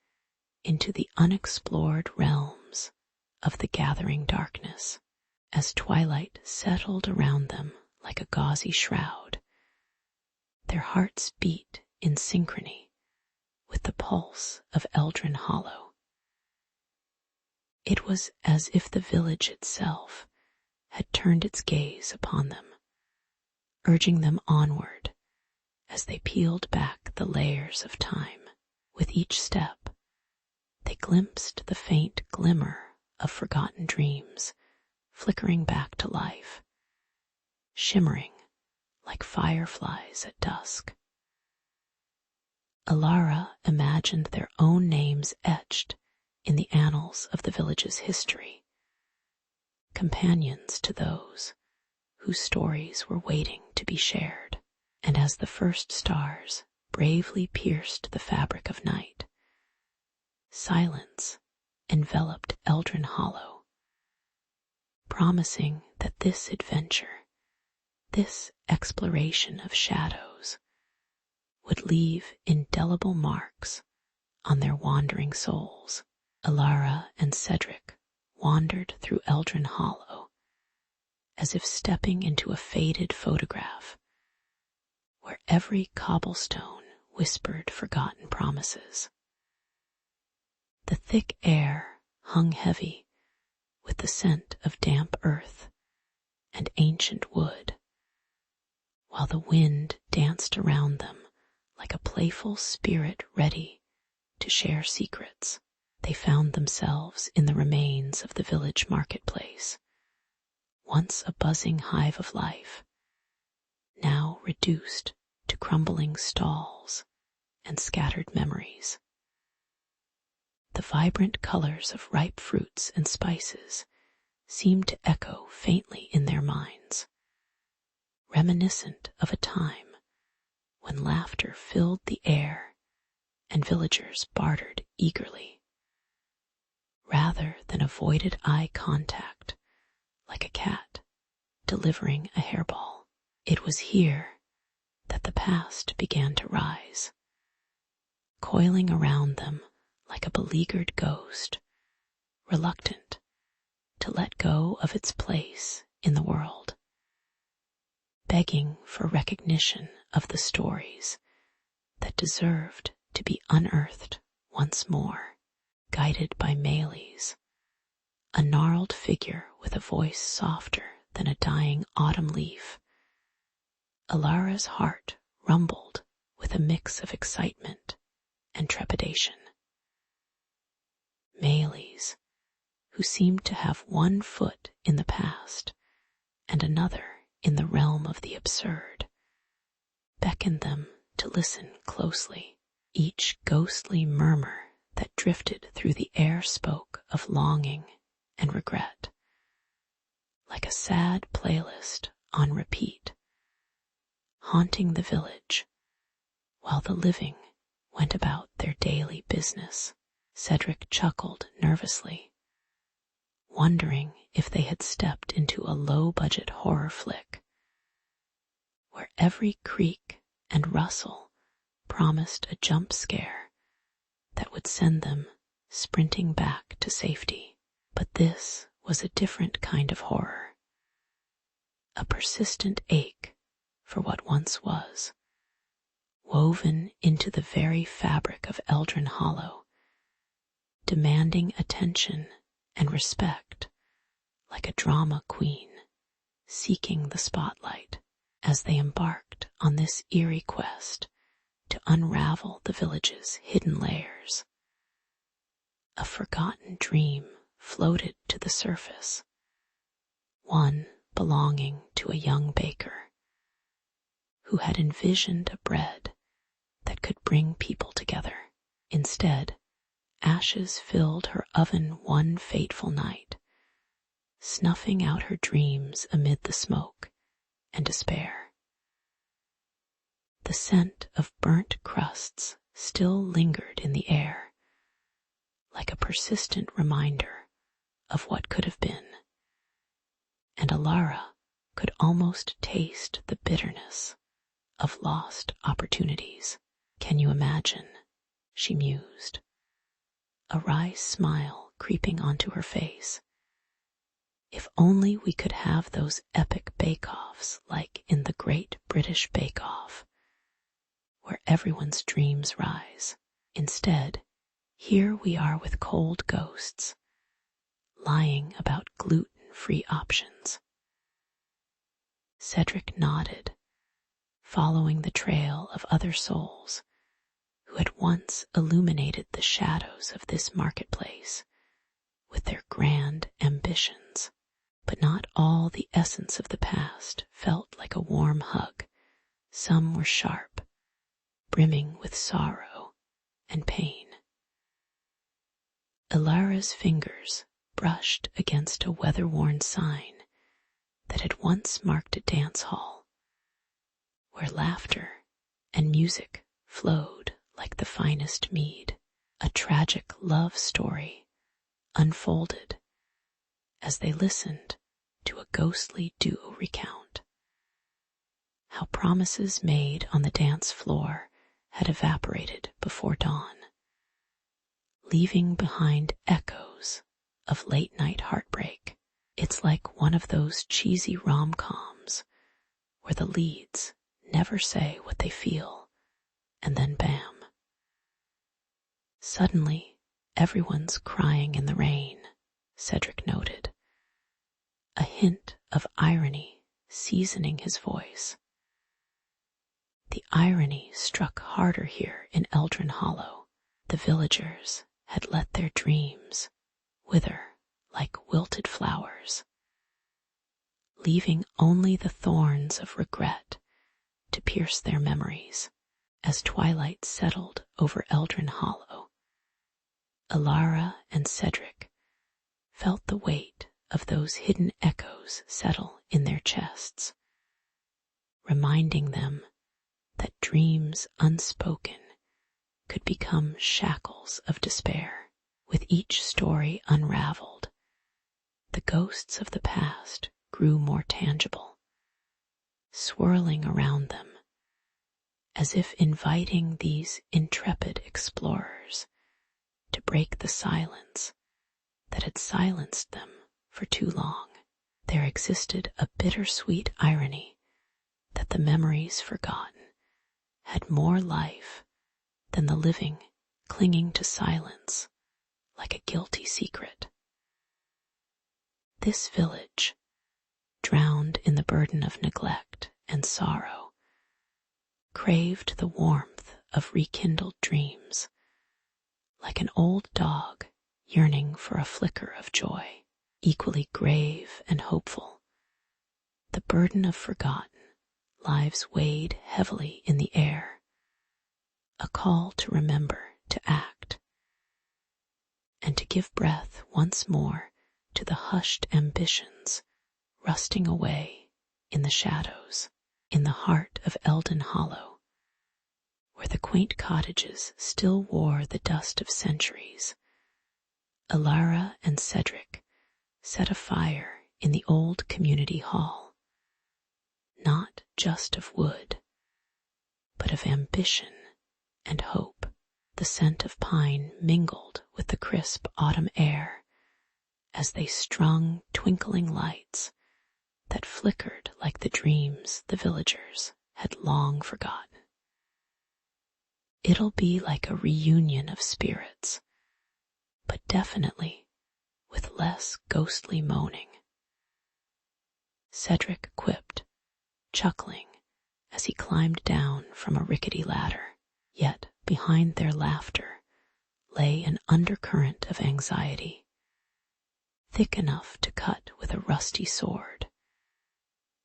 into the unexplored realms of the gathering darkness. As twilight settled around them like a gauzy shroud, their hearts beat in synchrony with the pulse of Eldrin Hollow. It was as if the village itself had turned its gaze upon them, urging them onward as they peeled back the layers of time. With each step, they glimpsed the faint glimmer of forgotten dreams flickering back to life, shimmering like fireflies at dusk. Alara imagined their own names etched in the annals of the village's history, companions to those whose stories were waiting to be shared. And as the first stars bravely pierced the fabric of night, silence enveloped Eldrin Hollow, promising that this adventure, This exploration of shadows would leave indelible marks on their wandering souls. Alara and Cedric wandered through Eldrin Hollow as if stepping into a faded photograph where every cobblestone whispered forgotten promises. The thick air hung heavy with the scent of damp earth and ancient wood, while the wind danced around them like a playful spirit ready to share secrets. They found themselves in the remains of the village marketplace, once a buzzing hive of life, now reduced to crumbling stalls and scattered memories. The vibrant colors of ripe fruits and spices seemed to echo faintly in their minds, reminiscent of a time when laughter filled the air and villagers bartered eagerly, rather than avoided eye contact like a cat delivering a hairball. It was here that the past began to rise, coiling around them like a beleaguered ghost, reluctant to let go of its place in the world, begging for recognition of the stories that deserved to be unearthed once more. Guided by Meles, a gnarled figure with a voice softer than a dying autumn leaf, Alara's heart rumbled with a mix of excitement and trepidation. Meles, who seemed to have one foot in the past and another in the realm of the absurd, beckoned them to listen closely. Each ghostly murmur that drifted through the air spoke of longing and regret, like a sad playlist on repeat, haunting the village while the living went about their daily business. Cedric chuckled nervously, wondering if they had stepped into a low-budget horror flick, where every creak and rustle promised a jump scare that would send them sprinting back to safety. But this was a different kind of horror, a persistent ache for what once was, woven into the very fabric of Eldrin Hollow, demanding attention and respect like a drama queen seeking the spotlight. As they embarked on this eerie quest to unravel the village's hidden layers, a forgotten dream floated to the surface, one belonging to a young baker who had envisioned a bread that could bring people together. Instead, ashes filled her oven one fateful night, snuffing out her dreams amid the smoke and despair. The scent of burnt crusts still lingered in the air, like a persistent reminder of what could have been, and Alara could almost taste the bitterness of lost opportunities. Can you imagine? She mused, a wry smile creeping onto her face. If only we could have those epic bake-offs like in the Great British Bake Off, where everyone's dreams rise. Instead, here we are with cold ghosts, lying about gluten-free options. Cedric nodded, following the trail of other souls who had once illuminated the shadows of this marketplace with their grand ambitions. But not all the essence of the past felt like a warm hug. Some were sharp, brimming with sorrow and pain. Alara's fingers brushed against a weather-worn sign that had once marked a dance hall, where laughter and music flowed like the finest mead. A tragic love story unfolded as they listened to a ghostly duo recount. how promises made on the dance floor had evaporated before dawn, leaving behind echoes of late-night heartbreak. It's like one of those cheesy rom-coms where the leads never say what they feel, and then bam. Suddenly, everyone's crying in the rain, Cedric noted, a hint of irony seasoning his voice. The irony struck harder here in Eldrin Hollow. The villagers had let their dreams wither like wilted flowers, leaving only the thorns of regret to pierce their memories. As twilight settled over Eldrin Hollow, Alara and Cedric felt the weight of those hidden echoes settle in their chests, reminding them that dreams unspoken could become shackles of despair. With each story unraveled, the ghosts of the past grew more tangible, swirling around them as if inviting these intrepid explorers to break the silence that had silenced them for too long. There existed a bittersweet irony that the memories forgotten had more life than the living, clinging to silence like a guilty secret. This village, drowned in the burden of neglect and sorrow, craved the warmth of rekindled dreams, like an old dog yearning for a flicker of joy. Equally grave and hopeful, the burden of forgotten lives weighed heavily in the air, a call to remember, to act, and to give breath once more to the hushed ambitions rusting away in the shadows. In the heart of Eldin Hollow, where the quaint cottages still wore the dust of centuries, Alara and Cedric set a fire in the old community hall, not just of wood, but of ambition and hope. The scent of pine mingled with the crisp autumn air as they strung twinkling lights that flickered like the dreams the villagers had long forgotten. It'll be like a reunion of spirits, but definitely with less ghostly moaning, Cedric quipped, chuckling as he climbed down from a rickety ladder. Yet behind their laughter lay an undercurrent of anxiety, thick enough to cut with a rusty sword.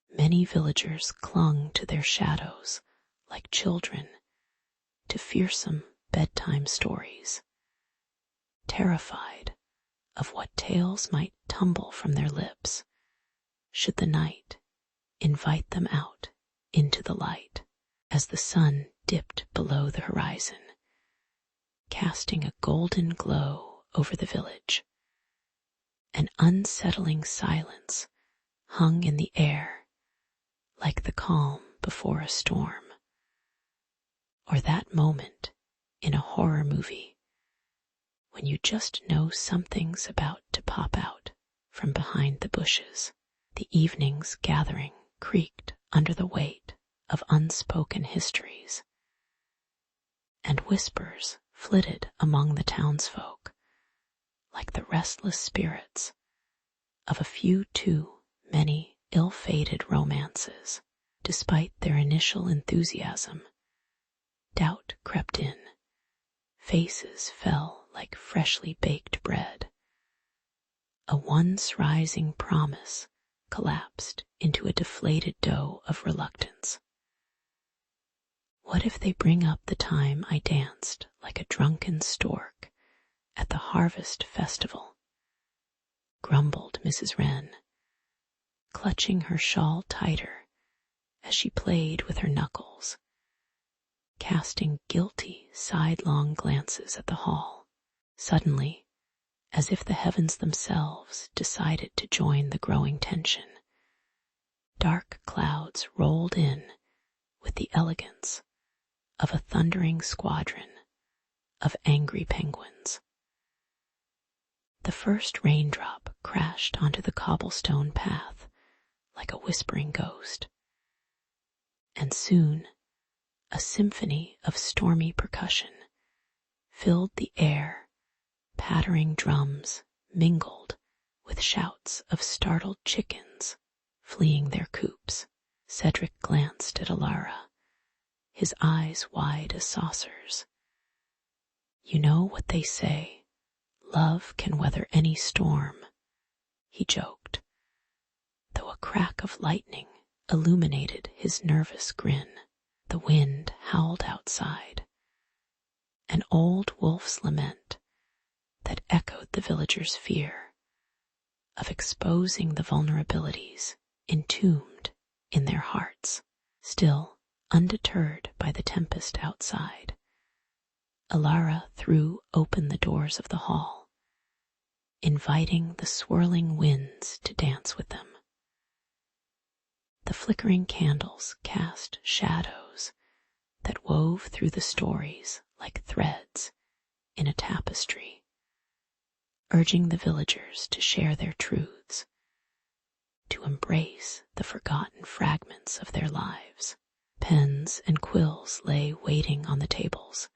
Many villagers clung to their shadows like children to fearsome bedtime stories, terrified of what tales might tumble from their lips should the night invite them out into the light. As the sun dipped below the horizon, casting a golden glow over the village, an unsettling silence hung in the air like the calm before a storm, or that moment in a horror movie when you just know something's about to pop out from behind the bushes. The evening's gathering creaked under the weight of unspoken histories, and whispers flitted among the townsfolk like the restless spirits of a few too many ill-fated romances. Despite their initial enthusiasm, doubt crept in, faces fell like freshly baked bread. A once rising promise collapsed into a deflated dough of reluctance. What if they bring up the time I danced like a drunken stork at the harvest festival? Grumbled Mrs. Wren, clutching her shawl tighter as she played with her knuckles, casting guilty sidelong glances at the hall. Suddenly, as if the heavens themselves decided to join the growing tension, dark clouds rolled in with the elegance of a thundering squadron of angry penguins. The first raindrop crashed onto the cobblestone path like a whispering ghost, and soon a symphony of stormy percussion filled the air. Pattering drums mingled with shouts of startled chickens fleeing their coops. Cedric glanced at Alara, his eyes wide as saucers. "You know what they say, love can weather any storm," he joked, though a crack of lightning illuminated his nervous grin. The wind howled outside, an old wolf's lament that echoed the villagers' fear of exposing the vulnerabilities entombed in their hearts. Still, undeterred by the tempest outside, Alara threw open the doors of the hall, inviting the swirling winds to dance with them. The flickering candles cast shadows that wove through the stories like threads in a tapestry, urging the villagers to share their truths, to embrace the forgotten fragments of their lives. Pens and quills lay waiting on the tables,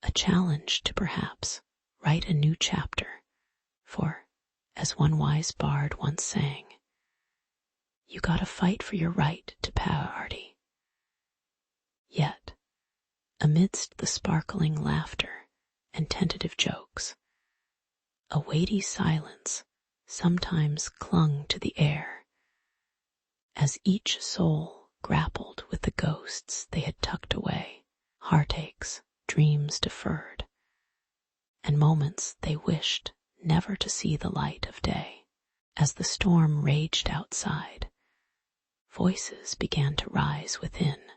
a challenge to perhaps write a new chapter, for, as one wise bard once sang, "You gotta fight for your right to powarty." Yet, amidst the sparkling laughter and tentative jokes, a weighty silence sometimes clung to the air, as each soul grappled with the ghosts they had tucked away, heartaches, dreams deferred, and moments they wished never to see the light of day. As the storm raged outside, voices began to rise within,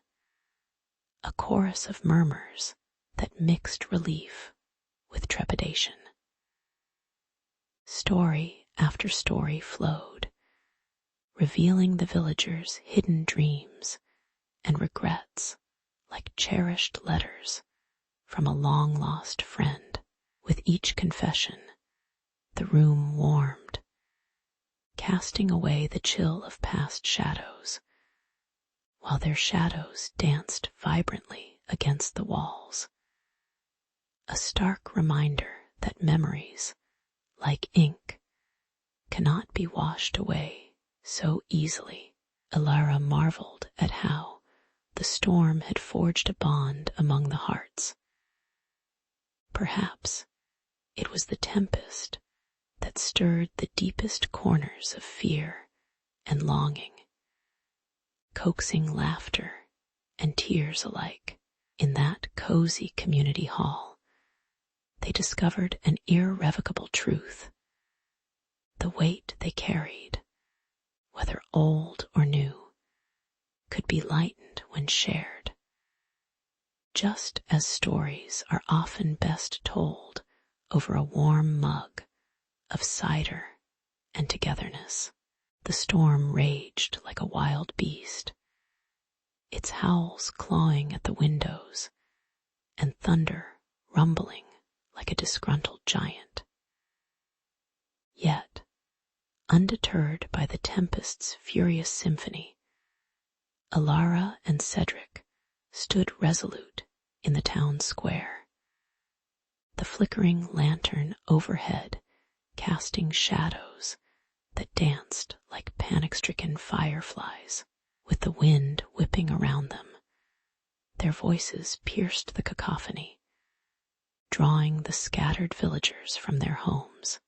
a chorus of murmurs that mixed relief with trepidation. Story after story flowed, revealing the villagers' hidden dreams and regrets like cherished letters from a long-lost friend. With each confession, the room warmed, casting away the chill of past shadows, while their shadows danced vibrantly against the walls. A stark reminder that memories, like ink, cannot be washed away so easily. Alara marveled at how the storm had forged a bond among the hearts. Perhaps it was the tempest that stirred the deepest corners of fear and longing, coaxing laughter and tears alike. In that cozy community hall, they discovered an irrevocable truth. The weight they carried, whether old or new, could be lightened when shared. Just as stories are often best told over a warm mug of cider and togetherness, the storm raged like a wild beast, its howls clawing at the windows and thunder rumbling like a disgruntled giant. Yet, undeterred by the tempest's furious symphony, Alara and Cedric stood resolute in the town square, the flickering lantern overhead casting shadows that danced like panic-stricken fireflies. With the wind whipping around them, their voices pierced the cacophony, drawing the scattered villagers from their homes.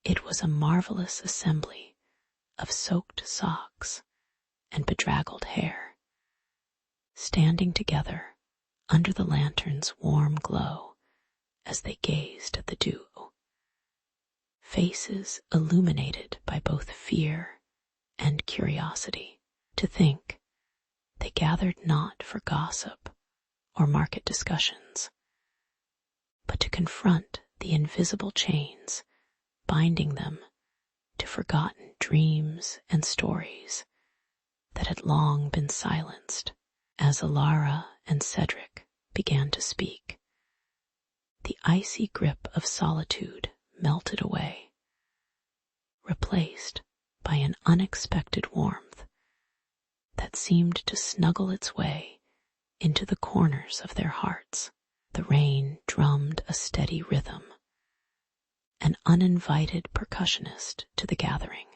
It was a marvelous assembly of soaked socks and bedraggled hair, standing together under the lantern's warm glow as they gazed at the dew. Faces illuminated by both fear and curiosity. To think, they gathered not for gossip or market discussions, but to confront the invisible chains binding them to forgotten dreams and stories that had long been silenced. As Alara and Cedric began to speak, the icy grip of solitude melted away, replaced by an unexpected warmth that seemed to snuggle its way into the corners of their hearts. The rain drummed a steady rhythm, an uninvited percussionist to the gathering.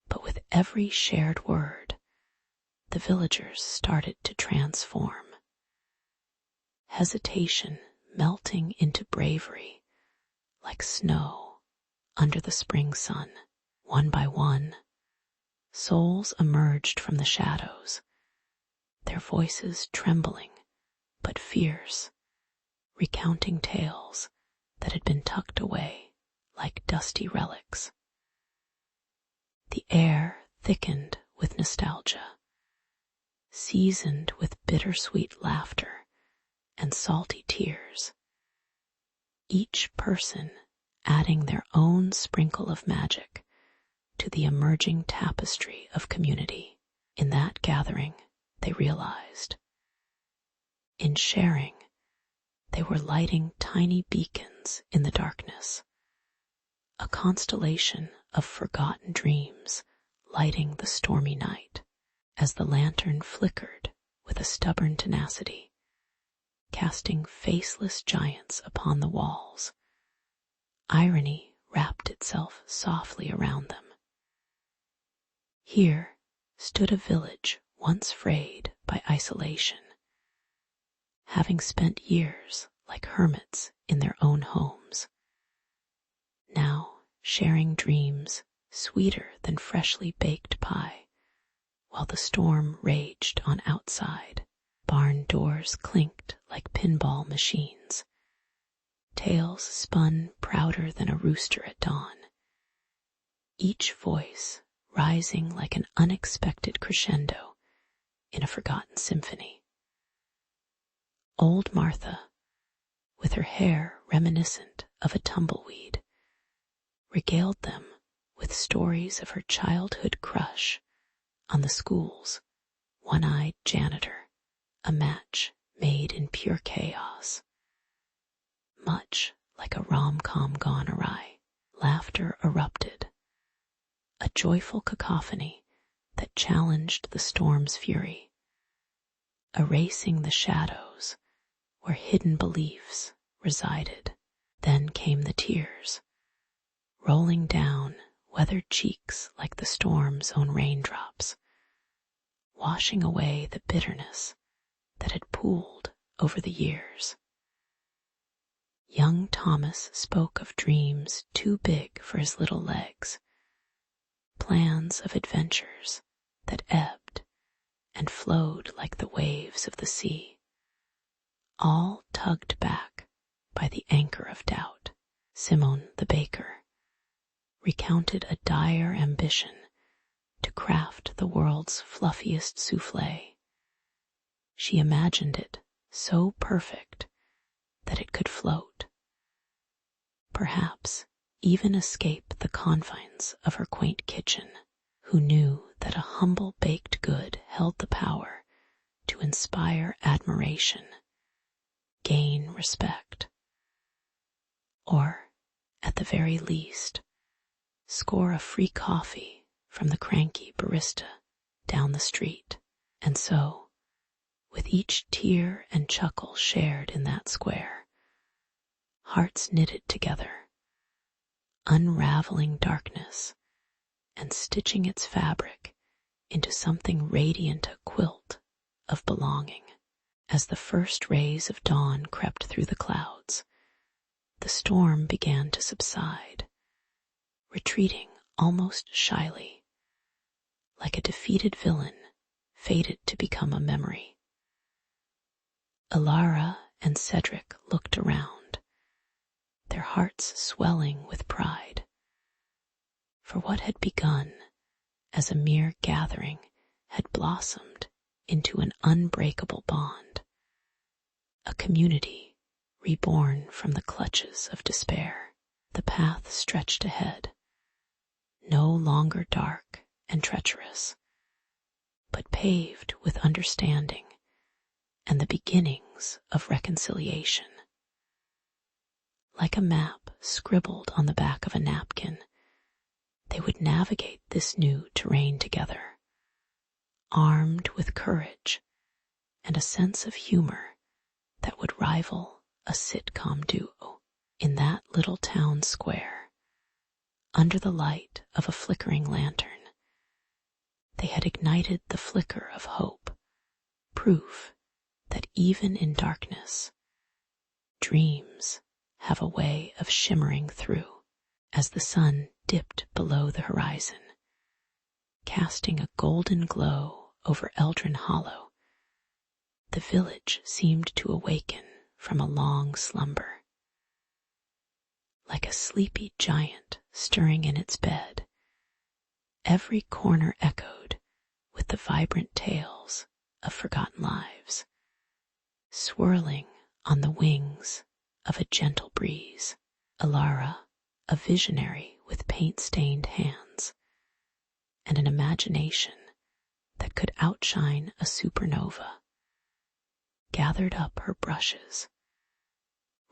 But with every shared word, the villagers started to transform. Hesitation melting into bravery like snow under the spring sun. One by one, souls emerged from the shadows, their voices trembling but fierce, recounting tales that had been tucked away like dusty relics. The air thickened with nostalgia, seasoned with bittersweet laughter and salty tears, each person adding their own sprinkle of magic to the emerging tapestry of community. In that gathering, they realized, in sharing, they were lighting tiny beacons in the darkness, a constellation of forgotten dreams lighting the stormy night. As the lantern flickered with a stubborn tenacity, casting faceless giants upon the walls, irony wrapped itself softly around them. Here stood a village once frayed by isolation, having spent years like hermits in their own homes, now sharing dreams sweeter than freshly baked pie. While the storm raged on outside, barn doors clinked like pinball machines, tales spun prouder than a rooster at dawn, each voice rising like an unexpected crescendo in a forgotten symphony. Old Martha, with her hair reminiscent of a tumbleweed, regaled them with stories of her childhood crush on the school's one-eyed janitor, a match made in pure chaos. Much like a rom-com gone awry, laughter erupted, a joyful cacophony that challenged the storm's fury, erasing the shadows where hidden beliefs resided. Then came the tears, rolling down weathered cheeks like the storm's own raindrops, washing away the bitterness that had pooled over the years. Young Thomas spoke of dreams too big for his little legs, plans of adventures that ebbed and flowed like the waves of the sea, all tugged back by the anchor of doubt. Simone the baker recounted a dire ambition to craft the world's fluffiest souffle. She imagined it so perfect that it could float, perhaps even escape the confines of her quaint kitchen. Who knew that a humble baked good held the power to inspire admiration, gain respect, or, at the very least, score a free coffee from the cranky barista down the street. And so, with each tear and chuckle shared in that square, hearts knitted together, unraveling darkness and stitching its fabric into something radiant, a quilt of belonging. As the first rays of dawn crept through the clouds, the storm began to subside, retreating almost shyly, like a defeated villain fated to become a memory. Alara and Cedric looked around, their hearts swelling with pride. For what had begun as a mere gathering had blossomed into an unbreakable bond, a community reborn from the clutches of despair. The path stretched ahead, no longer dark and treacherous, but paved with understanding and the beginnings of reconciliation. Like a map scribbled on the back of a napkin, they would navigate this new terrain together, armed with courage and a sense of humor that would rival a sitcom duo. In that little town square, under the light of a flickering lantern, they had ignited the flicker of hope, proof that even in darkness, dreams have a way of shimmering through. As the sun dipped below the horizon, casting a golden glow over Eldrin Hollow, the village seemed to awaken from a long slumber. Like a sleepy giant stirring in its bed, every corner echoed with the vibrant tales of forgotten lives, swirling on the wings of a gentle breeze. Alara, a visionary with paint-stained hands and an imagination that could outshine a supernova, gathered up her brushes,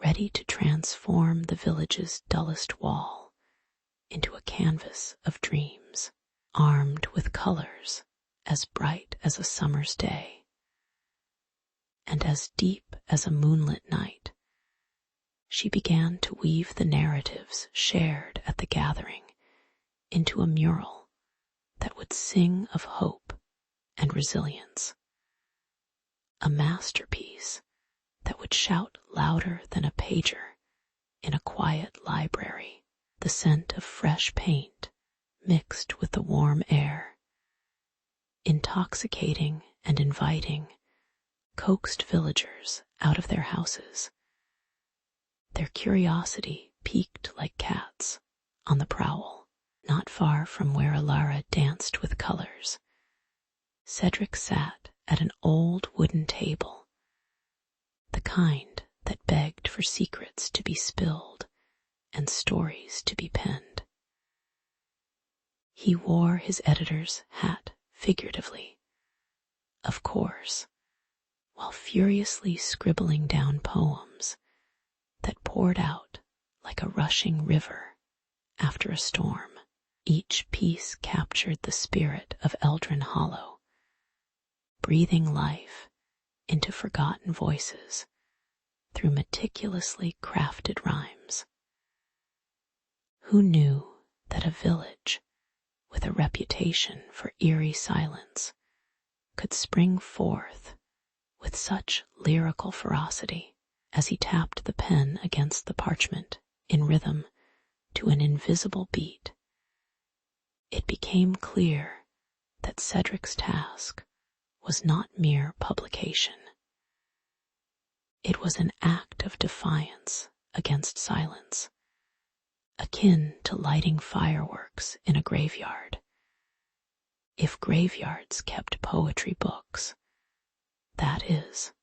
ready to transform the village's dullest wall into a canvas of dreams, armed with colors as bright as a summer's day and as deep as a moonlit night. She began to weave the narratives shared at the gathering into a mural that would sing of hope and resilience, a masterpiece that would shout louder than a pager in a quiet library. The scent of fresh paint mixed with the warm air, intoxicating and inviting, coaxed villagers out of their houses, their curiosity piqued like cats on the prowl. Not far from where Alara danced with colors, Cedric sat at an old wooden table, the kind that begged for secrets to be spilled and stories to be penned. He wore his editor's hat figuratively, of course, while furiously scribbling down poems that poured out like a rushing river after a storm. Each piece captured the spirit of Eldrin Hollow, breathing life into forgotten voices through meticulously crafted rhymes. Who knew that a village with a reputation for eerie silence could spring forth with such lyrical ferocity? As he tapped the pen against the parchment in rhythm to an invisible beat, it became clear that Cedric's task was not mere publication. It was an act of defiance against silence, akin to lighting fireworks in a graveyard. If graveyards kept poetry books, that is,